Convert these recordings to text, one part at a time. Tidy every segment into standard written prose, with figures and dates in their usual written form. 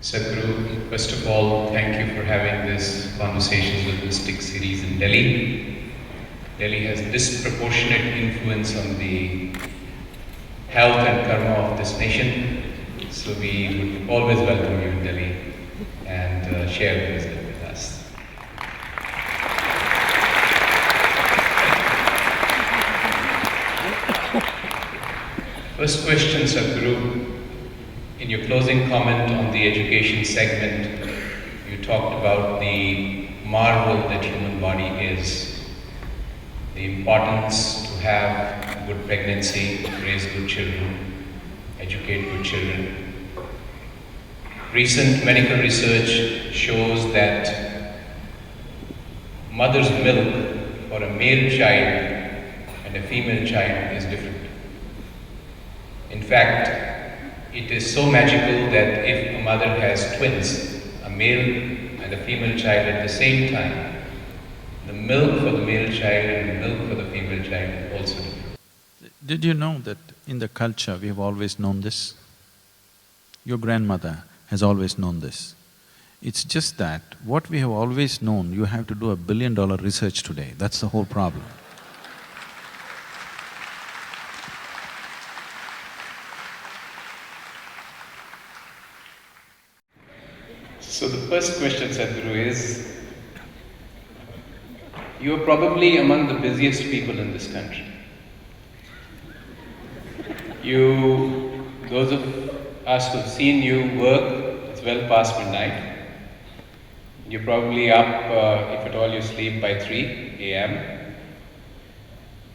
Sadhguru, first of all, thank you for having this Conversations with Mystic series in Delhi. Delhi has disproportionate influence on the health and karma of this nation, so we would always welcome you in Delhi and share the wisdom with us. First question, Sadhguru. In your closing comment on the education segment, you talked about the marvel that human body is, the importance to have good pregnancy, raise good children, educate good children. Recent medical research shows that mother's milk for a male child and a female child is different. In fact, it is so magical that if a mother has twins, a male and a female child at the same time, the milk for the male child and the milk for the female child is also different. Did you know that in the culture we have always known this? Your grandmother has always known this. It's just that what we have always known, you have to do $1 billion research today, that's the whole problem. So the first question, Sadhguru, is, you are probably among the busiest people in this country. Those of us who've seen you work, it's well past midnight. You're probably up, if at all you sleep, by 3 a.m.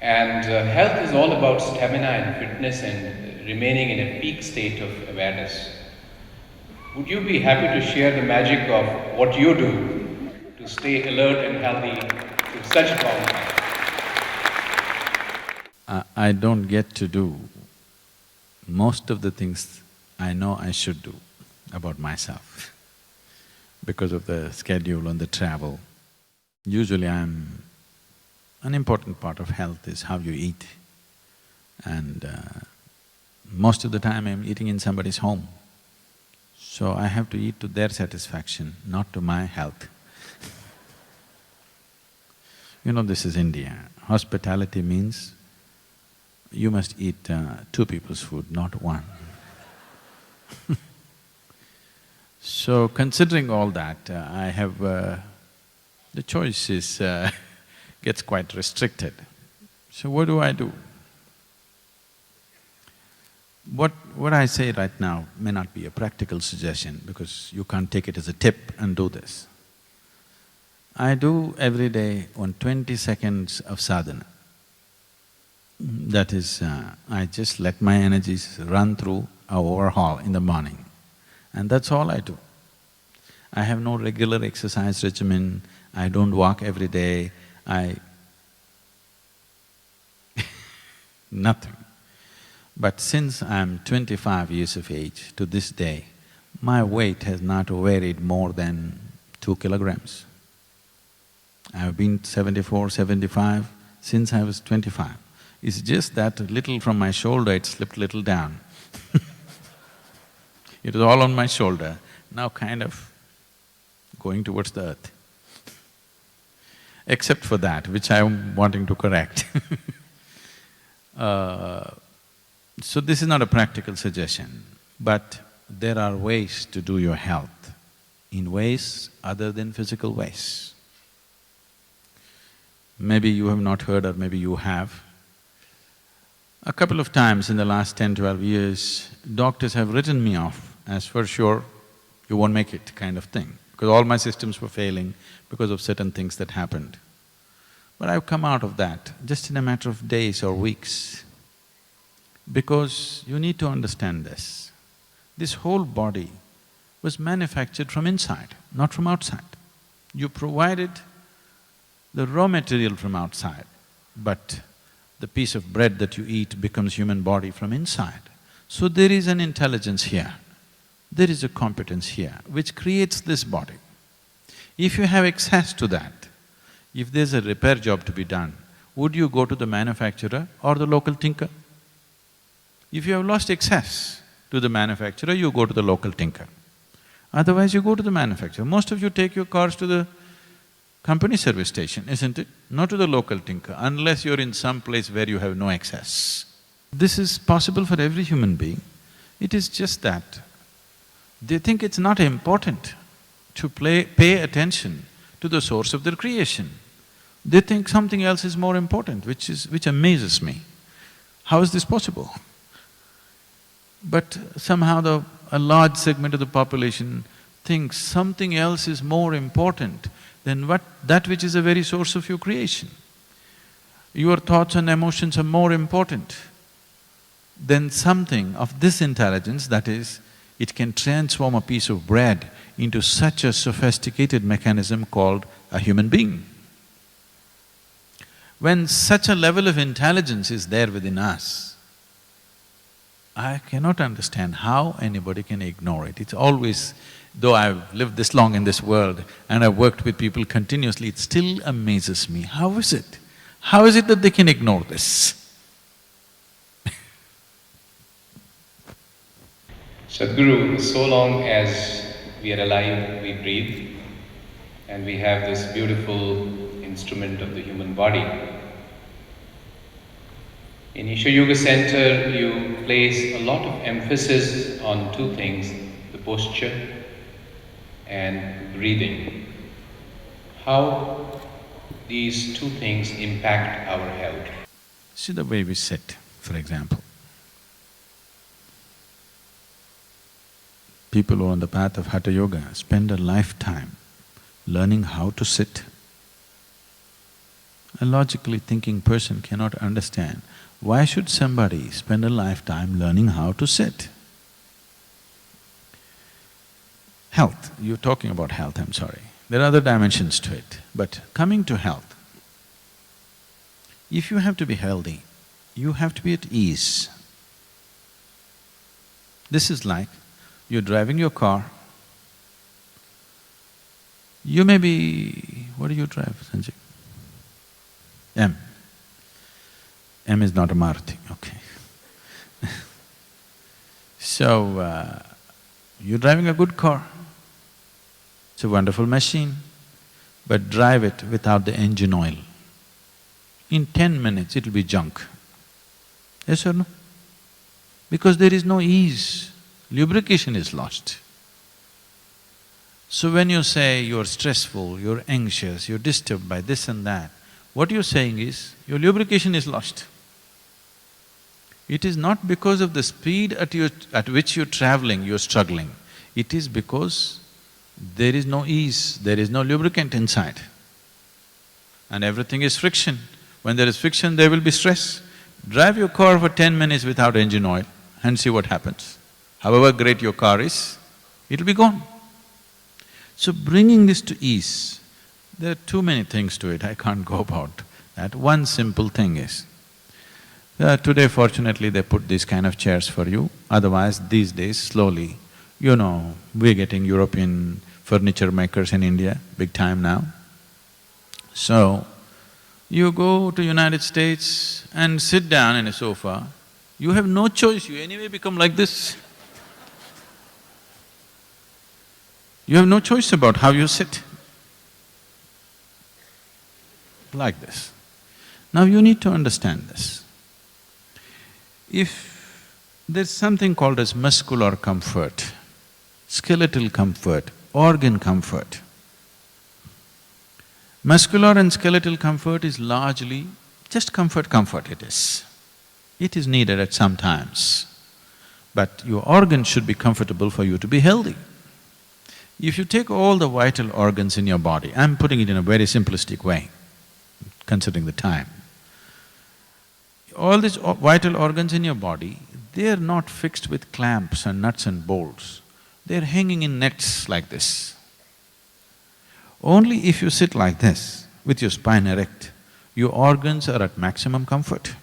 And health is all about stamina and fitness and remaining in a peak state of awareness. Would you be happy to share the magic of what you do to stay alert and healthy through such a long time? I don't get to do most of the things I know I should do about myself because of the schedule and the travel. Usually an important part of health is how you eat, and most of the time I'm eating in somebody's home. So I have to eat to their satisfaction, not to my health. You know, this is India. Hospitality means you must eat two people's food, not one. So considering all that, I have… the choice is gets quite restricted. So what do I do? What I say right now may not be a practical suggestion because you can't take it as a tip and do this. I do every day 20 seconds of sadhana. That is, I just let my energies run through a overhaul in the morning, and that's all I do. I have no regular exercise regimen, I don't walk every day, nothing. But since I'm 25 years of age to this day, my weight has not varied more than 2 kilograms. I've been 74, 75 since I was 25. It's just that little from my shoulder, it slipped little down. It was all on my shoulder, now kind of going towards the earth. Except for that, which I'm wanting to correct. So this is not a practical suggestion, but there are ways to do your health in ways other than physical ways. Maybe you have not heard or maybe you have. A couple of times in the last 10, 12 years, doctors have written me off as for sure, you won't make it kind of thing, because all my systems were failing because of certain things that happened. But I've come out of that just in a matter of days or weeks. Because you need to understand this. This whole body was manufactured from inside, not from outside. You provided the raw material from outside, but the piece of bread that you eat becomes human body from inside. So there is an intelligence here, there is a competence here which creates this body. If you have access to that, if there's a repair job to be done, would you go to the manufacturer or the local tinker? If you have lost access to the manufacturer, you go to the local tinker. Otherwise you go to the manufacturer. Most of you take your cars to the company service station, isn't it? Not to the local tinker, unless you're in some place where you have no access. This is possible for every human being. It is just that they think it's not important to pay attention to the source of their creation. They think something else is more important, which amazes me. How is this possible? But somehow a large segment of the population thinks something else is more important than that which is the very source of your creation. Your thoughts and emotions are more important than something of this intelligence, that is, it can transform a piece of bread into such a sophisticated mechanism called a human being. When such a level of intelligence is there within us, I cannot understand how anybody can ignore it. It's always… though I've lived this long in this world and I've worked with people continuously, it still amazes me. How is it? How is it that they can ignore this? Sadhguru, so long as we are alive, we breathe, and we have this beautiful instrument of the human body. In Isha Yoga Center, you place a lot of emphasis on two things, the posture and breathing. How these two things impact our health? See the way we sit, for example. People who are on the path of Hatha Yoga spend a lifetime learning how to sit. A logically thinking person cannot understand why should somebody spend a lifetime learning how to sit. Health, you're talking about health, I'm sorry. There are other dimensions to it, but coming to health, if you have to be healthy, you have to be at ease. This is like you're driving your car, you may be… what do you drive, Sanjeev? M. M is not a Maruti, okay. So, you're driving a good car, it's a wonderful machine, but drive it without the engine oil. In 10 minutes it'll be junk. Yes or no? Because there is no ease, lubrication is lost. So when you say you're stressful, you're anxious, you're disturbed by this and that, what you're saying is, your lubrication is lost. It is not because of the speed at which you're traveling, you're struggling. It is because there is no ease, there is no lubricant inside. And everything is friction. When there is friction, there will be stress. Drive your car for 10 minutes without engine oil and see what happens. However great your car is, it'll be gone. So bringing this to ease, there are too many things to it, I can't go about that. One simple thing is, today fortunately they put these kind of chairs for you, otherwise these days slowly, you know, we're getting European furniture makers in India, big time now. So, you go to United States and sit down in a sofa, you have no choice, you anyway become like this. You have no choice about how you sit. Like this. Now you need to understand this. If there's something called as muscular comfort, skeletal comfort, organ comfort. Muscular and skeletal comfort is largely just comfort it is. It is needed at some times, but your organs should be comfortable for you to be healthy. If you take all the vital organs in your body, I'm putting it in a very simplistic way, considering the time. All these vital organs in your body, they're not fixed with clamps and nuts and bolts, they're hanging in nets like this. Only if you sit like this, with your spine erect, your organs are at maximum comfort.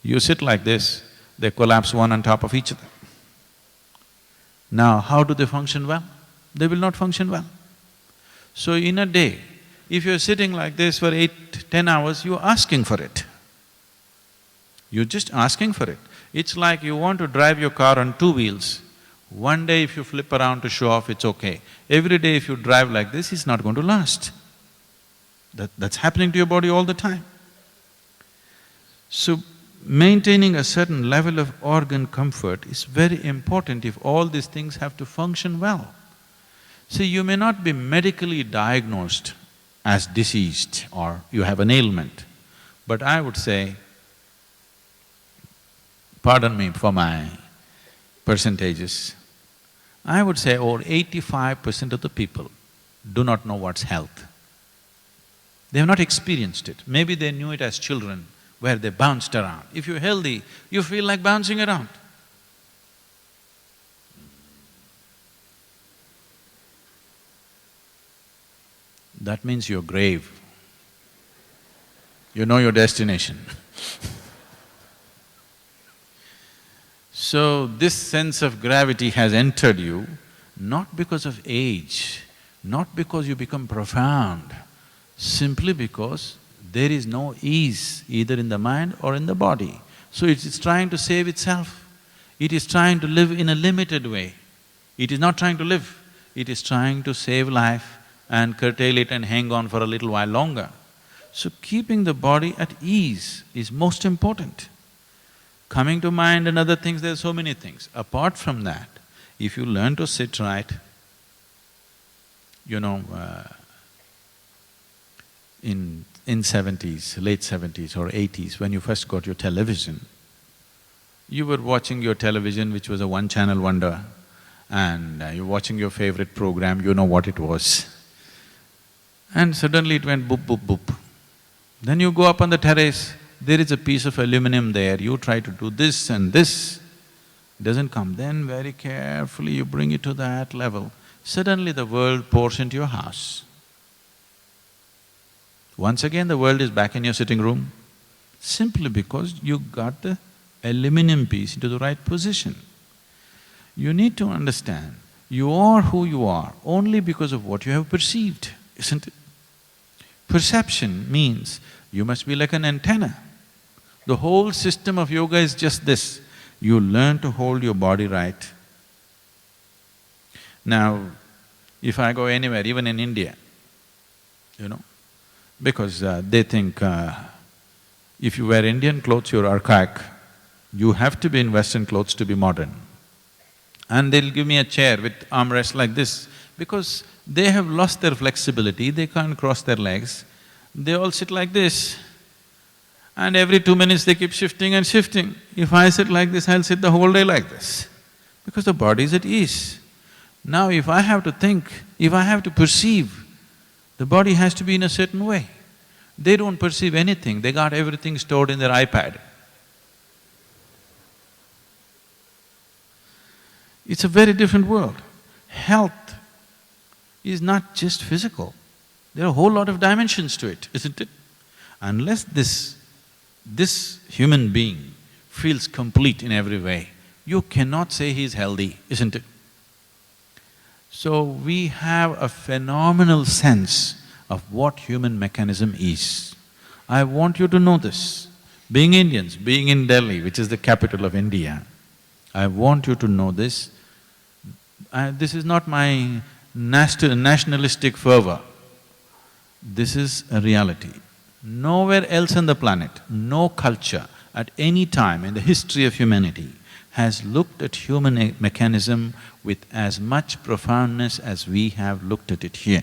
You sit like this, they collapse one on top of each other. Now, how do they function well? They will not function well. So in a day, if you're sitting like this for 8–10 hours, you're asking for it. You're just asking for it. It's like you want to drive your car on two wheels. One day if you flip around to show off, it's okay. Every day if you drive like this, it's not going to last. That's happening to your body all the time. So, maintaining a certain level of organ comfort is very important if all these things have to function well. See, you may not be medically diagnosed as diseased or you have an ailment, but I would say, pardon me for my percentages, I would say over 85% of the people do not know what's health. They have not experienced it. Maybe they knew it as children, where they bounced around. If you're healthy, you feel like bouncing around. That means you're grave. You know your destination. So, this sense of gravity has entered you not because of age, not because you become profound, simply because there is no ease either in the mind or in the body. So it's trying to save itself. It is trying to live in a limited way. It is not trying to live, it is trying to save life and curtail it and hang on for a little while longer. So keeping the body at ease is most important. Coming to mind and other things, there are so many things. Apart from that, if you learn to sit right, you know, in 70s, late 70s or 80s, when you first got your television, you were watching your television, which was a one-channel wonder, and you're watching your favorite program, you know what it was. And suddenly it went boop, boop, boop. Then you go up on the terrace, there is a piece of aluminum there, you try to do this and this, doesn't come. Then very carefully you bring it to that level, suddenly the world pours into your house. Once again the world is back in your sitting room, simply because you got the aluminum piece into the right position. You need to understand, you are who you are only because of what you have perceived, isn't it? Perception means you must be like an antenna. The whole system of yoga is just this, you learn to hold your body right. Now, if I go anywhere, even in India, you know, because they think if you wear Indian clothes, you're archaic, you have to be in Western clothes to be modern. And they'll give me a chair with armrests like this, because they have lost their flexibility, they can't cross their legs, they all sit like this. And every 2 minutes they keep shifting and shifting. If I sit like this, I'll sit the whole day like this, because the body is at ease. Now if I have to think, if I have to perceive, the body has to be in a certain way. They don't perceive anything, they got everything stored in their iPad. It's a very different world. Health is not just physical, there are a whole lot of dimensions to it, isn't it? Unless this human being feels complete in every way, you cannot say he is healthy, isn't it? So we have a phenomenal sense of what human mechanism is. I want you to know this. Being Indians, being in Delhi, which is the capital of India, I want you to know this. This is not my nationalistic fervor, this is a reality. Nowhere else on the planet, no culture at any time in the history of humanity has looked at human mechanism with as much profoundness as we have looked at it here.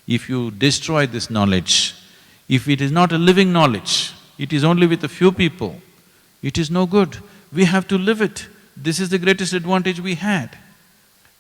If you destroy this knowledge, if it is not a living knowledge, it is only with a few people, it is no good. We have to live it. This is the greatest advantage we had.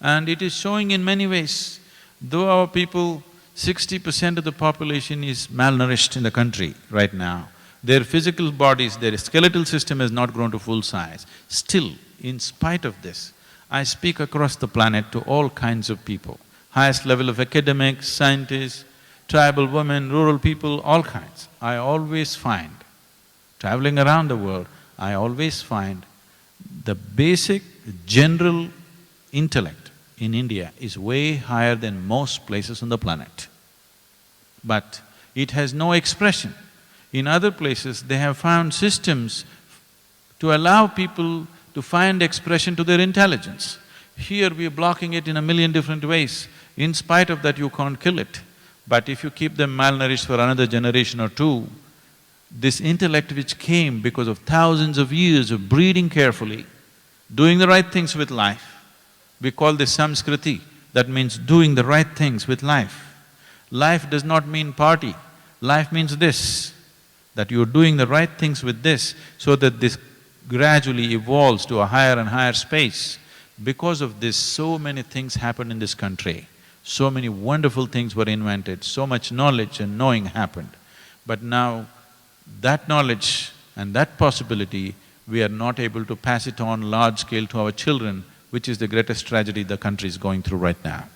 And it is showing in many ways. Though our people, 60% of the population is malnourished in the country right now, their physical bodies, their skeletal system has not grown to full size. Still, in spite of this, I speak across the planet to all kinds of people, highest level of academics, scientists, tribal women, rural people, all kinds. I always find, traveling around the world, I always find the basic general intellect in India is way higher than most places on the planet. But it has no expression. In other places, they have found systems to allow people to find expression to their intelligence. Here we are blocking it in a million different ways. In spite of that, you can't kill it. But if you keep them malnourished for another generation or two, this intellect which came because of thousands of years of breeding carefully, doing the right things with life, we call this samskriti, that means doing the right things with life. Life does not mean party, life means this, that you're doing the right things with this so that this gradually evolves to a higher and higher space. Because of this, so many things happened in this country, so many wonderful things were invented, so much knowledge and knowing happened. But now, that knowledge and that possibility, we are not able to pass it on large scale to our children, which is the greatest tragedy the country is going through right now.